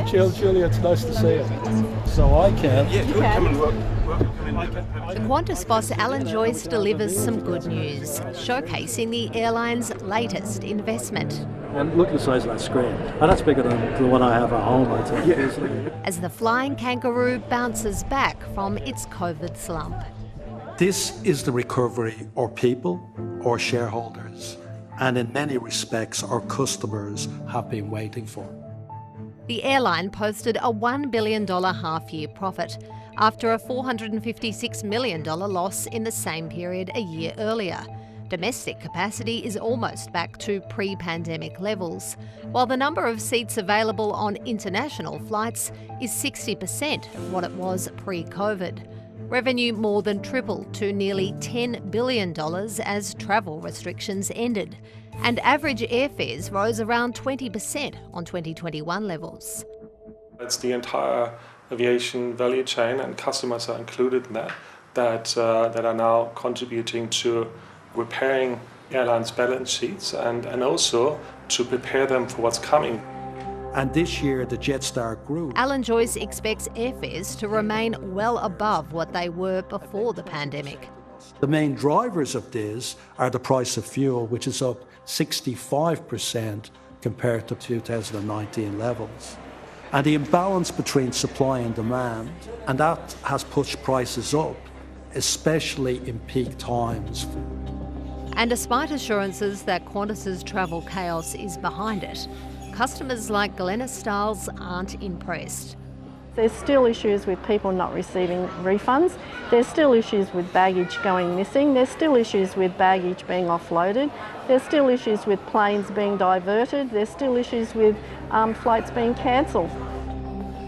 Julia, it's nice to see you. So I can. Yeah, good. Come and work. The Qantas boss Alan Joyce delivers some good news, showcasing the airline's latest investment. And look at the size of that screen. And that's bigger than the one I have at home, I think. Yeah. As the flying kangaroo bounces back from its COVID slump. This is the recovery our people, our shareholders, and in many respects our customers have been waiting for. The airline posted a $1 billion half-year profit after a $456 million loss in the same period a year earlier. Domestic capacity is almost back to pre-pandemic levels, while the number of seats available on international flights is 60% of what it was pre-COVID. Revenue more than tripled to nearly $10 billion as travel restrictions ended, and average airfares rose around 20% on 2021 levels. It's the entire aviation value chain, and customers are included in that are now contributing to repairing airlines' balance sheets and also to prepare them for what's coming. And this year, the Jetstar grew. Alan Joyce expects airfares to remain well above what they were before the pandemic. The main drivers of this are the price of fuel, which is up 65% compared to 2019 levels. And the imbalance between supply and demand, and that has pushed prices up, especially in peak times. And despite assurances that Qantas's travel chaos is behind it, customers like Glenna Stiles aren't impressed. There's still issues with people not receiving refunds. There's still issues with baggage going missing. There's still issues with baggage being offloaded. There's still issues with planes being diverted. There's still issues with flights being cancelled.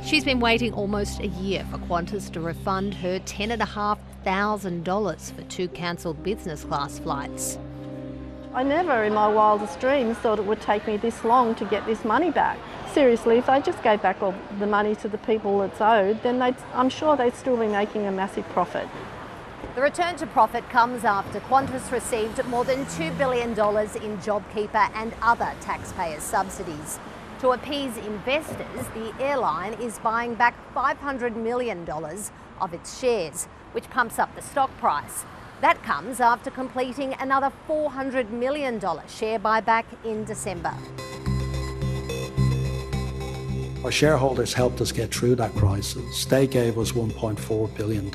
She's been waiting almost a year for Qantas to refund her $10,500 for 2 cancelled business class flights. I never in my wildest dreams thought it would take me this long to get this money back. Seriously, if they just gave back all the money to the people it's owed, then I'm sure they'd still be making a massive profit. The return to profit comes after Qantas received more than $2 billion in JobKeeper and other taxpayers' subsidies. To appease investors, the airline is buying back $500 million of its shares, which pumps up the stock price. That comes after completing another $400 million share buyback in December. Our shareholders helped us get through that crisis. They gave us $1.4 billion.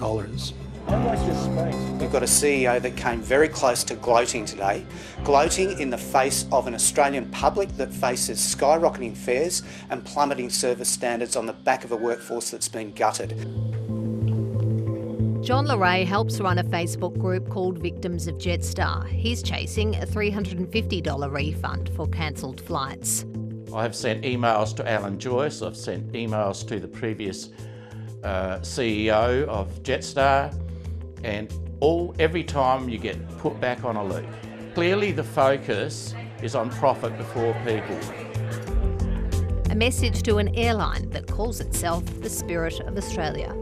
We've got a CEO that came very close to gloating today, gloating in the face of an Australian public that faces skyrocketing fares and plummeting service standards on the back of a workforce that's been gutted. John Leray helps run a Facebook group called Victims of Jetstar. He's chasing a $350 refund for cancelled flights. I have sent emails to Alan Joyce, I've sent emails to the previous CEO of Jetstar, and every time you get put back on a loop. Clearly the focus is on profit before people. A message to an airline that calls itself the Spirit of Australia.